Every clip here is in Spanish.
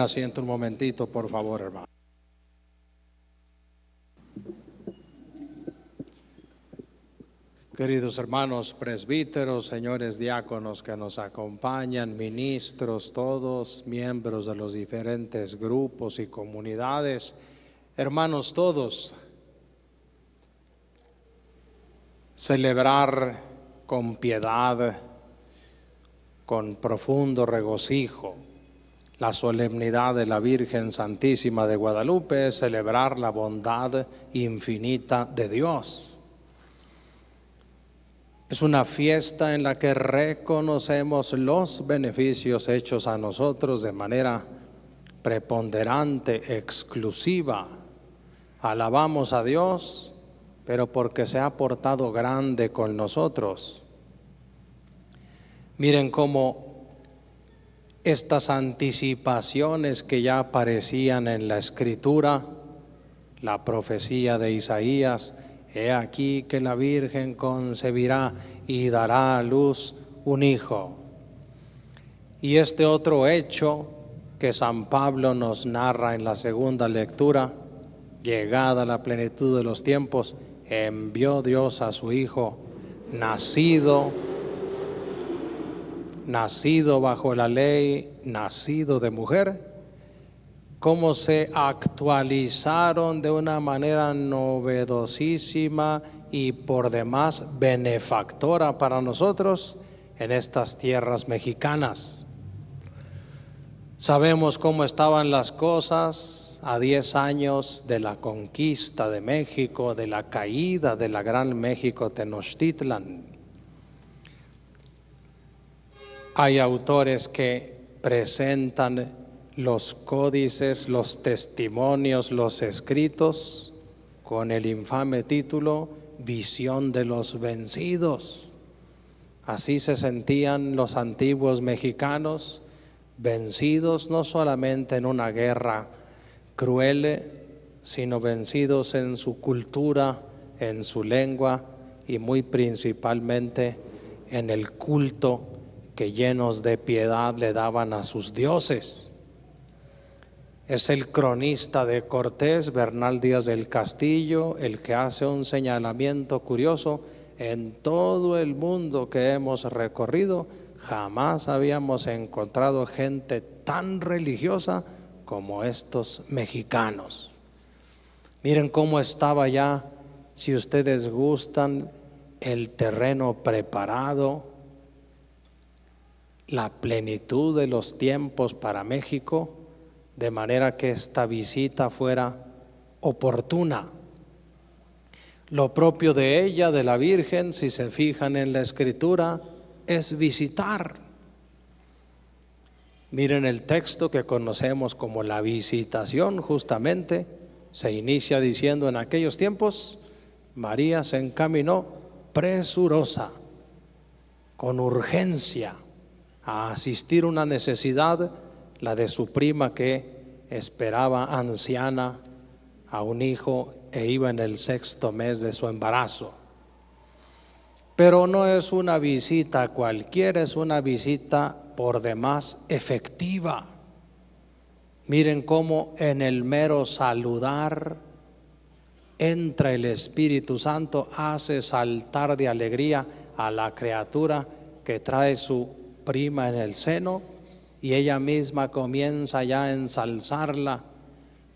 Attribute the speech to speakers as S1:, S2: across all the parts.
S1: Asiento un momentito, por favor, hermano. Queridos hermanos presbíteros, señores diáconos que nos acompañan, ministros, todos, miembros de los diferentes grupos y comunidades, hermanos todos, celebrar con piedad, con profundo regocijo, la solemnidad de la Virgen Santísima de Guadalupe es celebrar la bondad infinita de Dios. Es una fiesta en la que reconocemos los beneficios hechos a nosotros de manera preponderante, exclusiva. Alabamos a Dios, pero porque se ha portado grande con nosotros. Miren cómo estas anticipaciones que ya aparecían en la Escritura, la profecía de Isaías, he aquí que la Virgen concebirá y dará a luz un hijo. Y este otro hecho que San Pablo nos narra en la segunda lectura, llegada la plenitud de los tiempos, envió Dios a su Hijo, nacido bajo la ley, nacido de mujer, cómo se actualizaron de una manera novedosísima y por demás benefactora para nosotros en estas tierras mexicanas. Sabemos cómo estaban las cosas a 10 años de la conquista de México, de la caída de la gran México Tenochtitlan. Hay autores que presentan los códices, los testimonios, los escritos con el infame título Visión de los Vencidos. Así se sentían los antiguos mexicanos, vencidos no solamente en una guerra cruel, sino vencidos en su cultura, en su lengua y muy principalmente en el culto que llenos de piedad le daban a sus dioses. Es el cronista de Cortés, Bernal Díaz del Castillo, el que hace un señalamiento curioso: en todo el mundo que hemos recorrido, jamás habíamos encontrado gente tan religiosa como estos mexicanos. Miren cómo estaba ya, si ustedes gustan, el terreno preparado, la plenitud de los tiempos para México, de manera que esta visita fuera oportuna. Lo propio de ella, de la Virgen, si se fijan en la Escritura, es visitar. Miren el texto que conocemos como la visitación, justamente se inicia diciendo: en aquellos tiempos María se encaminó presurosa, con urgencia, a asistir a una necesidad, la de su prima que esperaba anciana a un hijo e iba en el 6º mes de su embarazo. Pero no es una visita cualquiera, es una visita por demás efectiva. Miren cómo en el mero saludar entra el Espíritu Santo, hace saltar de alegría a la criatura que trae su prima en el seno, y ella misma comienza ya a ensalzarla.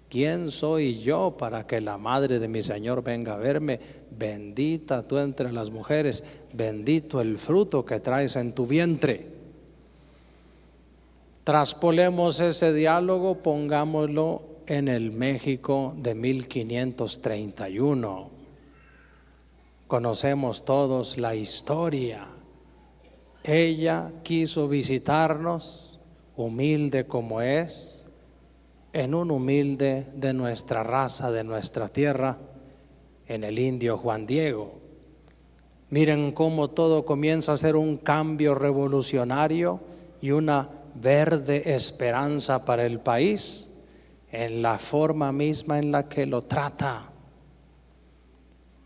S1: ¿Quién soy yo para que la madre de mi Señor venga a verme? Bendita tú entre las mujeres, bendito el fruto que traes en tu vientre. Traspolemos ese diálogo, pongámoslo en el México de 1531. Conocemos todos la historia. Ella quiso visitarnos, humilde como es, en un humilde de nuestra raza, de nuestra tierra, en el indio Juan Diego. Miren cómo todo comienza a ser un cambio revolucionario y una verde esperanza para el país, en la forma misma en la que lo trata.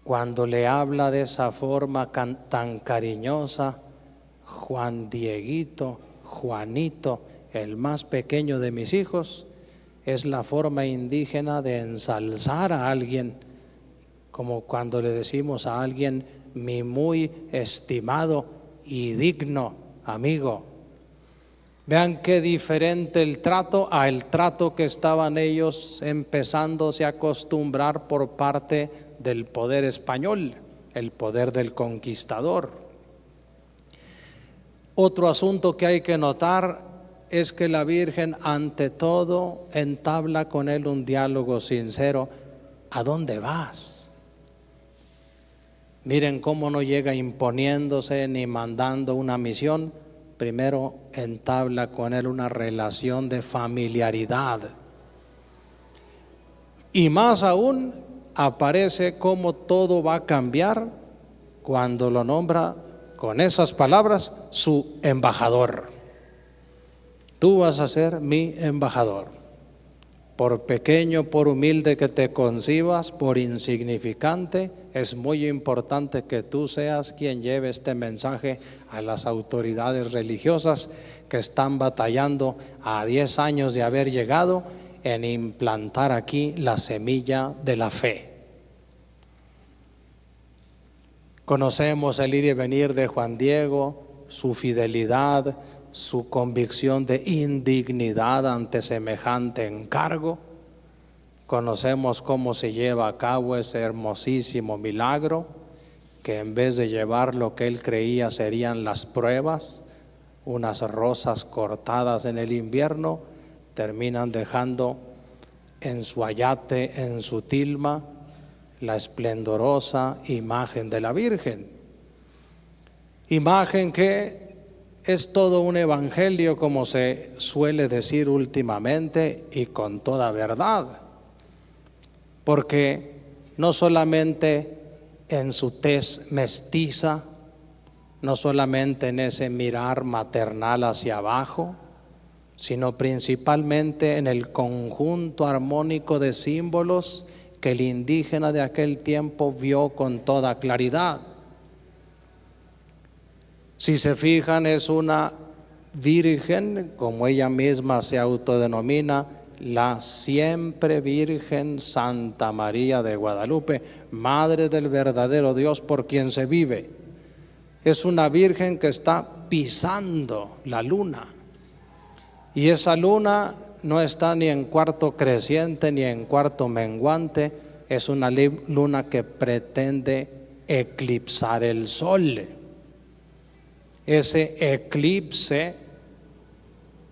S1: Cuando le habla de esa forma tan cariñosa, Juan Dieguito, Juanito, el más pequeño de mis hijos, es la forma indígena de ensalzar a alguien, como cuando le decimos a alguien, mi muy estimado y digno amigo. Vean qué diferente el trato al trato que estaban ellos empezándose a acostumbrar por parte del poder español, el poder del conquistador. Otro asunto que hay que notar es que la Virgen ante todo entabla con él un diálogo sincero. ¿A dónde vas? Miren cómo no llega imponiéndose ni mandando una misión. Primero entabla con él una relación de familiaridad. Y más aún aparece cómo todo va a cambiar cuando lo nombra con esas palabras su embajador. Tú vas a ser mi embajador. Por pequeño, por humilde que te concibas, por insignificante, es muy importante que tú seas quien lleve este mensaje a las autoridades religiosas que están batallando a 10 años de haber llegado en implantar aquí la semilla de la fe. Conocemos el ir y venir de Juan Diego, su fidelidad, su convicción de indignidad ante semejante encargo. Conocemos cómo se lleva a cabo ese hermosísimo milagro, que en vez de llevar lo que él creía serían las pruebas, unas rosas cortadas en el invierno, terminan dejando en su ayate, en su tilma, la esplendorosa imagen de la Virgen. Imagen que es todo un evangelio, como se suele decir últimamente, y con toda verdad, porque no solamente en su tez mestiza, no solamente en ese mirar maternal hacia abajo, sino principalmente en el conjunto armónico de símbolos que el indígena de aquel tiempo vio con toda claridad. Si se fijan, es una virgen, como ella misma se autodenomina, la siempre Virgen Santa María de Guadalupe, Madre del verdadero Dios por quien se vive. Es una virgen que está pisando la luna, y esa luna no está ni en cuarto creciente ni en cuarto menguante, es una luna que pretende eclipsar el sol. Ese eclipse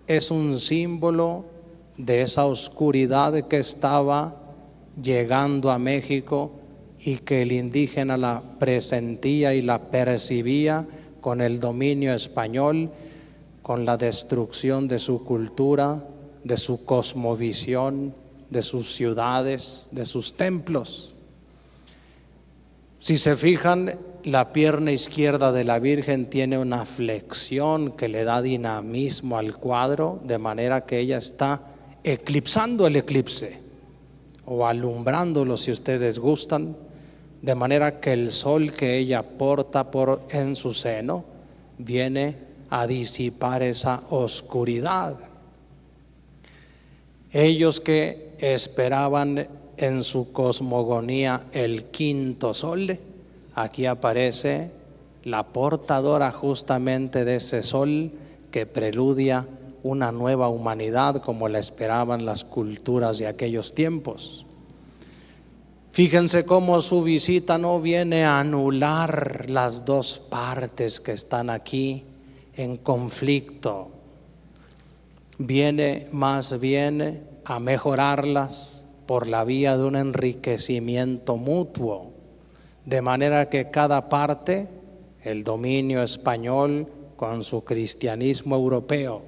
S1: es un símbolo de esa oscuridad que estaba llegando a México y que el indígena la presentía y la percibía con el dominio español, con la destrucción de su cultura, de su cosmovisión, de sus ciudades, de sus templos. Si se fijan, la pierna izquierda de la Virgen tiene una flexión que le da dinamismo al cuadro, de manera que ella está eclipsando el eclipse, o alumbrándolo si ustedes gustan, de manera que el sol que ella porta en su seno viene a disipar esa oscuridad. Ellos que esperaban en su cosmogonía el quinto sol, aquí aparece la portadora justamente de ese sol que preludia una nueva humanidad como la esperaban las culturas de aquellos tiempos. Fíjense cómo su visita no viene a anular las dos partes que están aquí en conflicto, viene más bien a mejorarlas por la vía de un enriquecimiento mutuo, de manera que cada parte, el dominio español con su cristianismo europeo,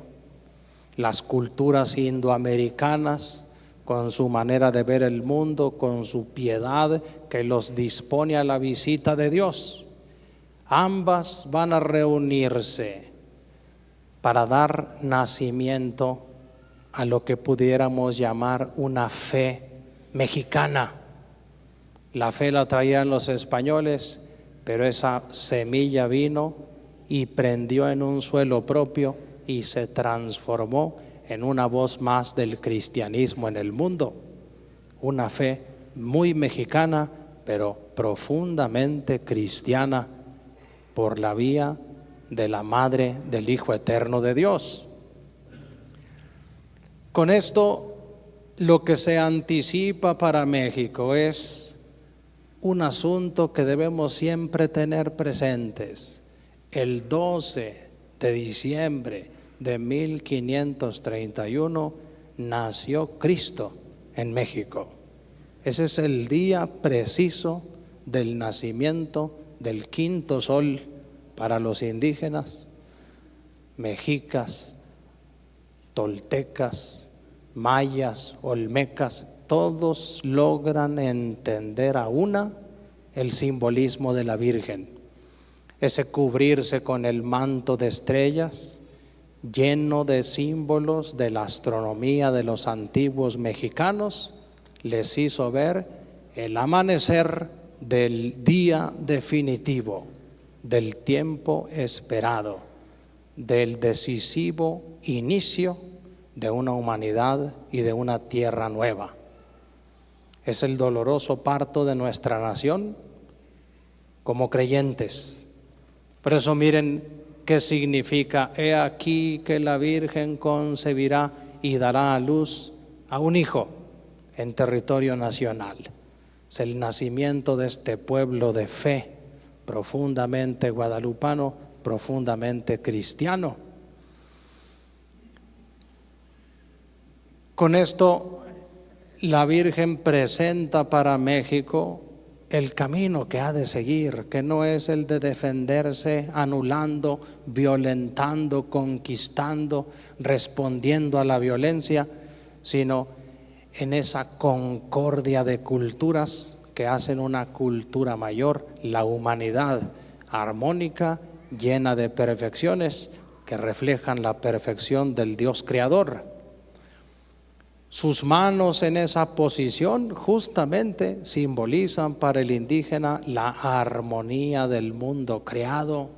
S1: las culturas indoamericanas con su manera de ver el mundo, con su piedad que los dispone a la visita de Dios, ambas van a reunirse para dar nacimiento a lo que pudiéramos llamar una fe mexicana. La fe la traían los españoles, pero esa semilla vino y prendió en un suelo propio y se transformó en una voz más del cristianismo en el mundo. Una fe muy mexicana, pero profundamente cristiana por la vía de la Madre del Hijo Eterno de Dios. Con esto, lo que se anticipa para México es un asunto que debemos siempre tener presentes. El 12 de diciembre de 1531 nació Cristo en México. Ese es el día preciso del nacimiento del quinto sol para los indígenas, mexicas, toltecas, mayas, olmecas. Todos logran entender a una el simbolismo de la Virgen. Ese cubrirse con el manto de estrellas, lleno de símbolos de la astronomía de los antiguos mexicanos, les hizo ver el amanecer del día definitivo, del tiempo esperado, del decisivo inicio de una humanidad y de una tierra nueva. Es el doloroso parto de nuestra nación como creyentes. Por eso miren qué significa: he aquí que la Virgen concebirá y dará a luz a un hijo en territorio nacional. Es el nacimiento de este pueblo de fe, profundamente guadalupano, profundamente cristiano. Con esto, la Virgen presenta para México el camino que ha de seguir, que no es el de defenderse anulando, violentando, conquistando, respondiendo a la violencia, sino en esa concordia de culturas que hacen una cultura mayor, la humanidad armónica, llena de perfecciones que reflejan la perfección del Dios creador. Sus manos en esa posición justamente simbolizan para el indígena la armonía del mundo creado,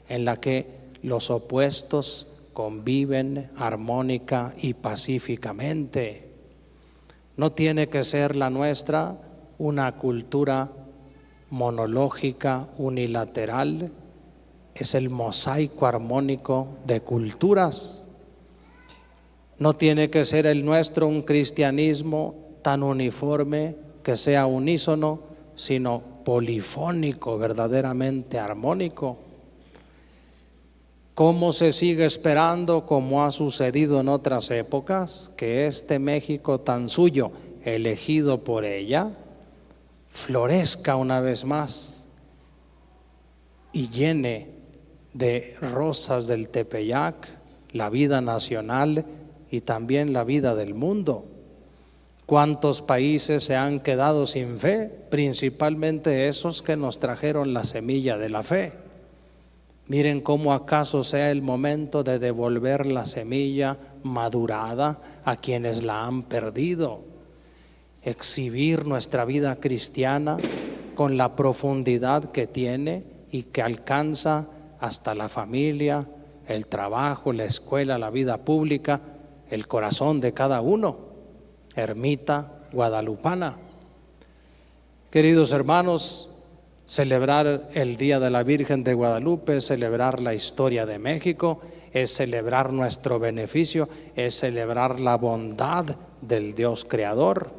S1: en la que los opuestos conviven armónica y pacíficamente. No tiene que ser la nuestra una cultura monológica, unilateral. Es el mosaico armónico de culturas. No tiene que ser el nuestro un cristianismo tan uniforme que sea unísono, sino polifónico, verdaderamente armónico. ¿Cómo se sigue esperando, como ha sucedido en otras épocas, que este México tan suyo, elegido por ella, florezca una vez más y llene de rosas del Tepeyac la vida nacional y también la vida del mundo? ¿Cuántos países se han quedado sin fe? Principalmente esos que nos trajeron la semilla de la fe. Miren cómo acaso sea el momento de devolver la semilla madurada a quienes la han perdido. Exhibir nuestra vida cristiana con la profundidad que tiene y que alcanza hasta la familia, el trabajo, la escuela, la vida pública, el corazón de cada uno. Ermita guadalupana. Queridos hermanos, celebrar el Día de la Virgen de Guadalupe, celebrar la historia de México, es celebrar nuestro beneficio, es celebrar la bondad del Dios Creador.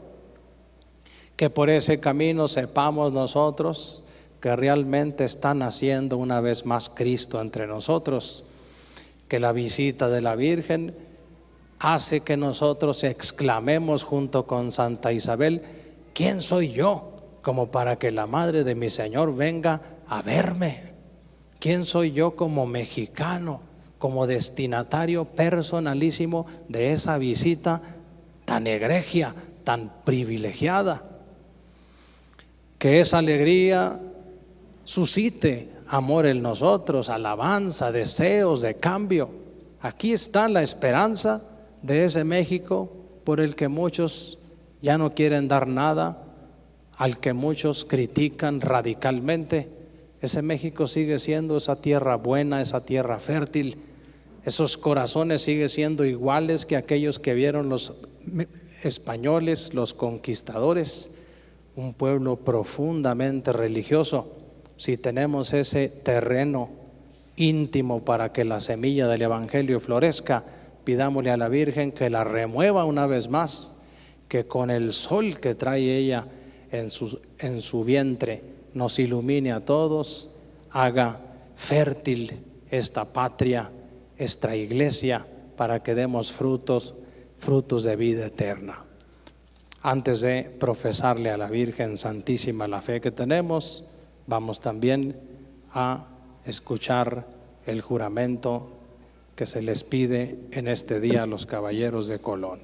S1: Que por ese camino sepamos nosotros que realmente está naciendo una vez más Cristo entre nosotros, que la visita de la Virgen hace que nosotros exclamemos junto con Santa Isabel: ¿quién soy yo como para que la madre de mi Señor venga a verme? ¿Quién soy yo como mexicano, como destinatario personalísimo de esa visita tan egregia, tan privilegiada? Que esa alegría suscite amor en nosotros, alabanza, deseos de cambio. Aquí está la esperanza de ese México por el que muchos ya no quieren dar nada, al que muchos critican radicalmente. Ese México sigue siendo esa tierra buena, esa tierra fértil, Esos corazones siguen siendo iguales que aquellos que vieron los españoles, los conquistadores, un pueblo profundamente religioso. Si tenemos ese terreno íntimo para que la semilla del Evangelio florezca, pidámosle a la Virgen que la remueva una vez más, que con el sol que trae ella en su vientre nos ilumine a todos, haga fértil esta patria, esta iglesia, para que demos frutos de vida eterna. Antes de profesarle a la Virgen Santísima la fe que tenemos, vamos también a escuchar el juramento que se les pide en este día a los caballeros de Colón.